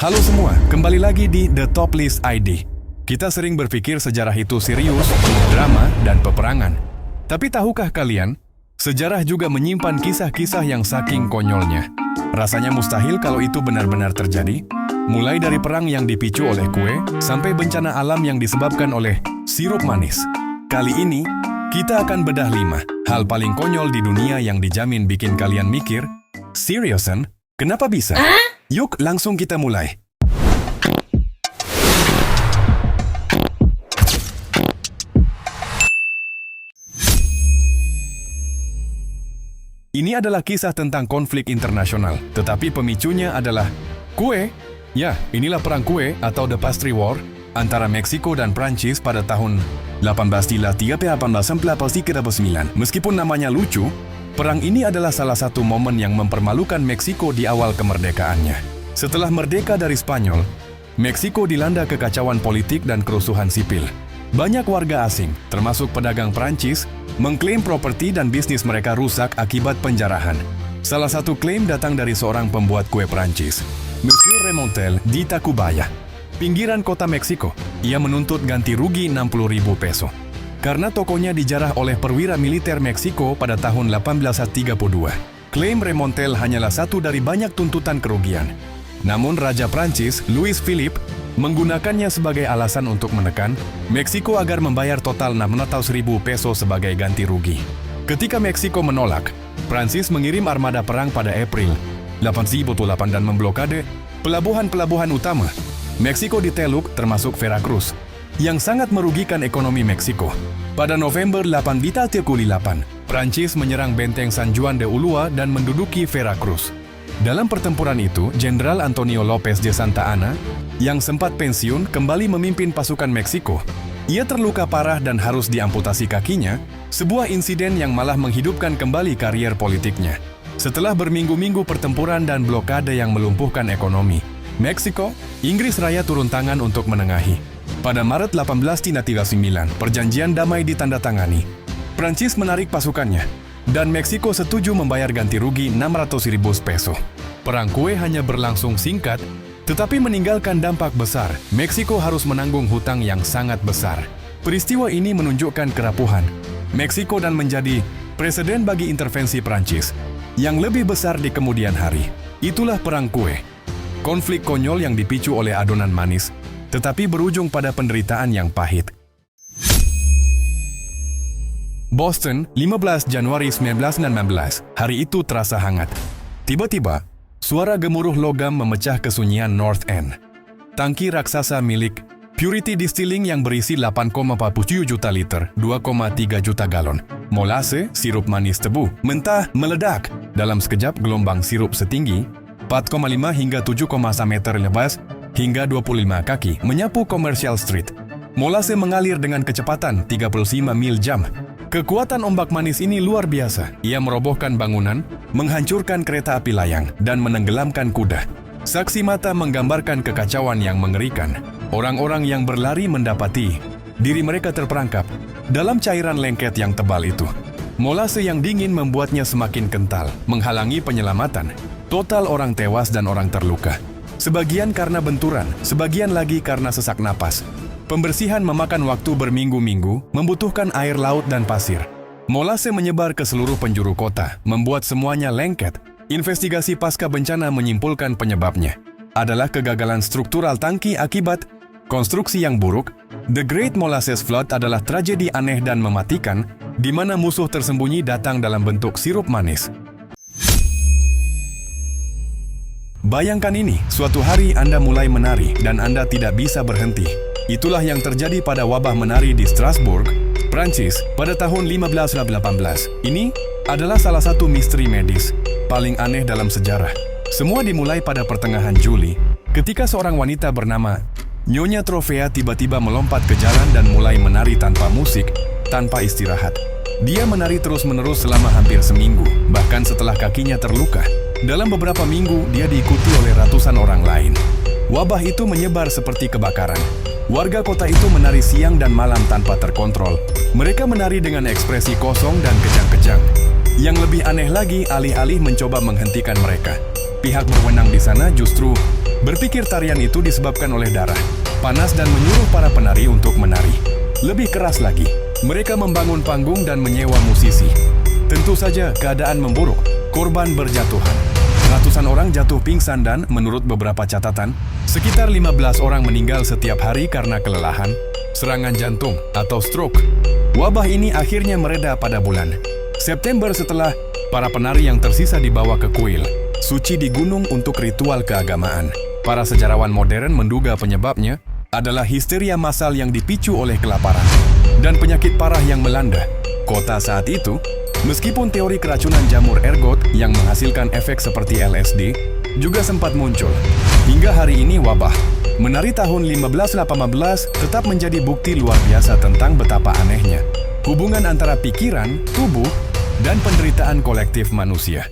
Halo semua, kembali lagi di The Top List ID. Kita sering berpikir sejarah itu serius, drama, dan peperangan. Tapi tahukah kalian, sejarah juga menyimpan kisah-kisah yang saking konyolnya. Rasanya mustahil kalau itu benar-benar terjadi. Mulai dari perang yang dipicu oleh kue, sampai bencana alam yang disebabkan oleh sirup manis. Kali ini, kita akan bedah 5 hal paling konyol di dunia yang dijamin bikin kalian mikir, seriusan? Kenapa bisa? Yuk, langsung kita mulai. Ini adalah kisah tentang konflik internasional, tetapi pemicunya adalah kue. Ya, inilah perang kue atau The Pastry War antara Meksiko dan Prancis pada tahun 1839. Meskipun namanya lucu, perang ini adalah salah satu momen yang mempermalukan Meksiko di awal kemerdekaannya. Setelah merdeka dari Spanyol, Meksiko dilanda kekacauan politik dan kerusuhan sipil. Banyak warga asing, termasuk pedagang Prancis, mengklaim properti dan bisnis mereka rusak akibat penjarahan. Salah satu klaim datang dari seorang pembuat kue Prancis, Monsieur Remontel di Tacubaya, pinggiran kota Meksiko. Ia menuntut ganti rugi 60.000 peso. Karena tokonya dijarah oleh perwira militer Meksiko pada tahun 1832. Klaim Remontel hanyalah satu dari banyak tuntutan kerugian. Namun Raja Prancis, Louis Philippe, menggunakannya sebagai alasan untuk menekan Meksiko agar membayar total 600.000 peso sebagai ganti rugi. Ketika Meksiko menolak, Prancis mengirim armada perang pada April 1808 dan memblokade pelabuhan-pelabuhan utama Meksiko di Teluk, termasuk Veracruz, yang sangat merugikan ekonomi Meksiko. Pada November 1838, Prancis menyerang benteng San Juan de Ulua dan menduduki Veracruz. Dalam pertempuran itu, Jenderal Antonio López de Santa Anna, yang sempat pensiun, kembali memimpin pasukan Meksiko. Ia terluka parah dan harus diamputasi kakinya, sebuah insiden yang malah menghidupkan kembali karier politiknya. Setelah berminggu-minggu pertempuran dan blokade yang melumpuhkan ekonomi Meksiko, Inggris Raya turun tangan untuk menengahi. Pada Maret 1839, perjanjian damai ditandatangani. Prancis menarik pasukannya, dan Meksiko setuju membayar ganti rugi 600.000 peso. Perang kue hanya berlangsung singkat, tetapi meninggalkan dampak besar. Meksiko harus menanggung hutang yang sangat besar. Peristiwa ini menunjukkan kerapuhan Meksiko dan menjadi preseden bagi intervensi Prancis yang lebih besar di kemudian hari. Itulah perang kue. Konflik konyol yang dipicu oleh adonan manis, tetapi berujung pada penderitaan yang pahit. Boston, 15 Januari 1916. Hari itu terasa hangat. Tiba-tiba, suara gemuruh logam memecah kesunyian North End. Tangki raksasa milik Purity Distilling yang berisi 8,47 juta liter, 2,3 juta galon molase, sirup manis tebu, mentah, meledak. Dalam sekejap, gelombang sirup setinggi 4,5 hingga 7,1 meter lebar hingga 25 kaki menyapu Commercial Street. Molase mengalir dengan kecepatan 35 mil jam. Kekuatan ombak manis ini luar biasa. Ia merobohkan bangunan, menghancurkan kereta api layang, dan menenggelamkan kuda. Saksi mata menggambarkan kekacauan yang mengerikan. Orang-orang yang berlari mendapati diri mereka terperangkap dalam cairan lengket yang tebal itu. Molase yang dingin membuatnya semakin kental, menghalangi penyelamatan. Total orang tewas dan orang terluka. Sebagian karena benturan, sebagian lagi karena sesak napas. Pembersihan memakan waktu berminggu-minggu, membutuhkan air laut dan pasir. Molase menyebar ke seluruh penjuru kota, membuat semuanya lengket. Investigasi pasca bencana menyimpulkan penyebabnya adalah kegagalan struktural tangki akibat konstruksi yang buruk. The Great Molasses Flood adalah tragedi aneh dan mematikan, di mana musuh tersembunyi datang dalam bentuk sirup manis. Bayangkan ini, suatu hari Anda mulai menari dan Anda tidak bisa berhenti. Itulah yang terjadi pada wabah menari di Strasbourg, Prancis pada tahun 1518. Ini adalah salah satu misteri medis paling aneh dalam sejarah. Semua dimulai pada pertengahan Juli, ketika seorang wanita bernama Nyonya Trofea tiba-tiba melompat ke jalan dan mulai menari tanpa musik, tanpa istirahat. Dia menari terus-menerus selama hampir seminggu, bahkan setelah kakinya terluka. Dalam beberapa minggu, dia diikuti oleh ratusan orang lain. Wabah itu menyebar seperti kebakaran. Warga kota itu menari siang dan malam tanpa terkontrol. Mereka menari dengan ekspresi kosong dan kejang-kejang. Yang lebih aneh lagi, alih-alih mencoba menghentikan mereka, pihak berwenang di sana justru Berpikir tarian itu disebabkan oleh darah, panas dan menyuruh para penari untuk menari. Lebih keras lagi, mereka membangun panggung dan menyewa musisi. Tentu saja keadaan memburuk, korban berjatuhan. Ratusan orang jatuh pingsan dan, menurut beberapa catatan, sekitar 15 orang meninggal setiap hari karena kelelahan, serangan jantung, atau stroke. Wabah ini akhirnya mereda pada bulan September setelah para penari yang tersisa dibawa ke kuil suci di gunung untuk ritual keagamaan. Para sejarawan modern menduga penyebabnya adalah histeria massal yang dipicu oleh kelaparan dan penyakit parah yang melanda kota saat itu. Meskipun teori keracunan jamur ergot yang menghasilkan efek seperti LSD juga sempat muncul. Hingga hari ini wabah menari tahun 1518 tetap menjadi bukti luar biasa tentang betapa anehnya hubungan antara pikiran, tubuh, dan penderitaan kolektif manusia.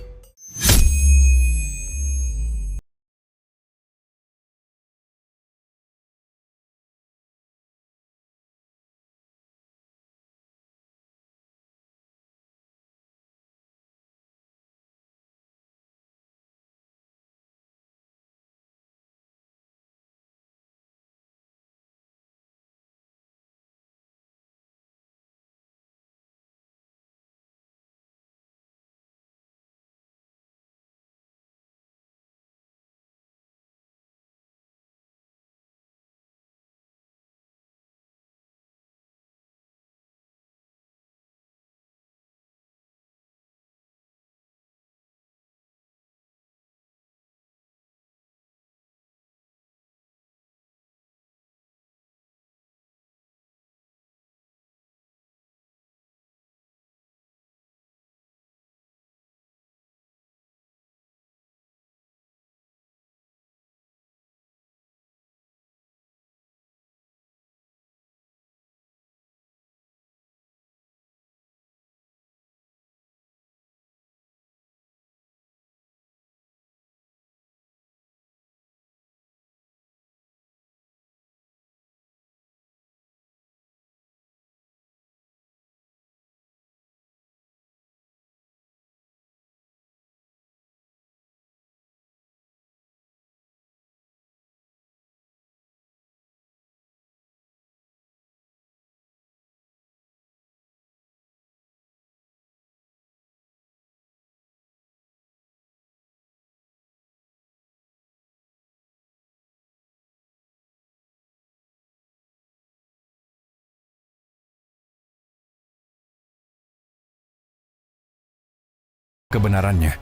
Kebenarannya.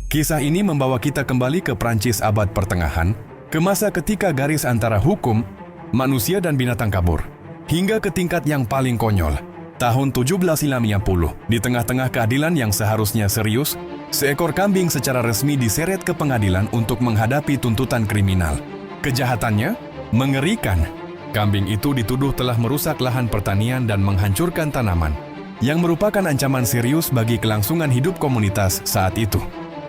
Kisah ini membawa kita kembali ke Prancis abad pertengahan, ke masa ketika garis antara hukum, manusia dan binatang kabur, hingga ke tingkat yang paling konyol. Tahun 1750, di tengah-tengah keadilan yang seharusnya serius, seekor kambing secara resmi diseret ke pengadilan untuk menghadapi tuntutan kriminal. Kejahatannya mengerikan. Kambing itu dituduh telah merusak lahan pertanian dan menghancurkan tanaman, yang merupakan ancaman serius bagi kelangsungan hidup komunitas saat itu.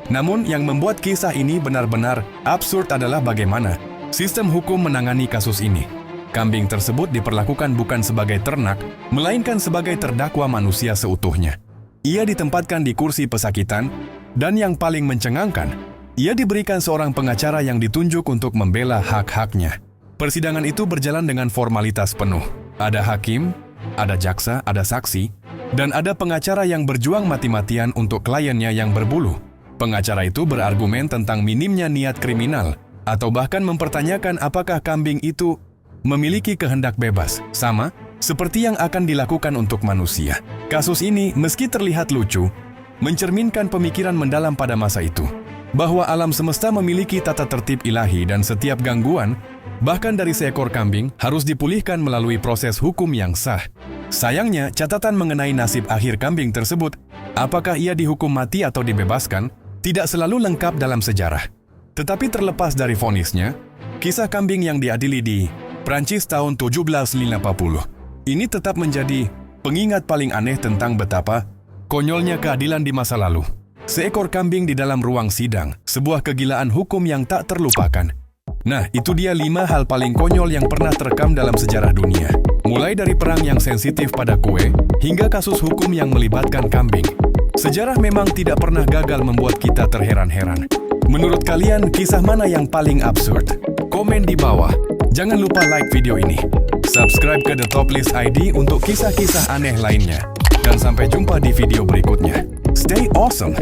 Namun yang membuat kisah ini benar-benar absurd adalah bagaimana sistem hukum menangani kasus ini. Kambing tersebut diperlakukan bukan sebagai ternak, melainkan sebagai terdakwa manusia seutuhnya. Ia ditempatkan di kursi pesakitan, dan yang paling mencengangkan, ia diberikan seorang pengacara yang ditunjuk untuk membela hak-haknya. Persidangan itu berjalan dengan formalitas penuh. Ada hakim, ada jaksa, ada saksi, dan ada pengacara yang berjuang mati-matian untuk kliennya yang berbulu. Pengacara itu berargumen tentang minimnya niat kriminal, atau bahkan mempertanyakan apakah kambing itu memiliki kehendak bebas, sama seperti yang akan dilakukan untuk manusia. Kasus ini, meski terlihat lucu, mencerminkan pemikiran mendalam pada masa itu, bahwa alam semesta memiliki tata tertib ilahi dan setiap gangguan, bahkan dari seekor kambing, harus dipulihkan melalui proses hukum yang sah. Sayangnya, catatan mengenai nasib akhir kambing tersebut, apakah ia dihukum mati atau dibebaskan, tidak selalu lengkap dalam sejarah. Tetapi terlepas dari vonisnya, kisah kambing yang diadili di Prancis tahun 1750 ini tetap menjadi pengingat paling aneh tentang betapa konyolnya keadilan di masa lalu. Seekor kambing di dalam ruang sidang, sebuah kegilaan hukum yang tak terlupakan. Nah, itu dia 5 hal paling konyol yang pernah terekam dalam sejarah dunia. Mulai dari perang yang sensitif pada kue, hingga kasus hukum yang melibatkan kambing. Sejarah memang tidak pernah gagal membuat kita terheran-heran. Menurut kalian, kisah mana yang paling absurd? Komen di bawah. Jangan lupa like video ini. Subscribe ke The Top List ID untuk kisah-kisah aneh lainnya. Dan sampai jumpa di video berikutnya. Stay awesome!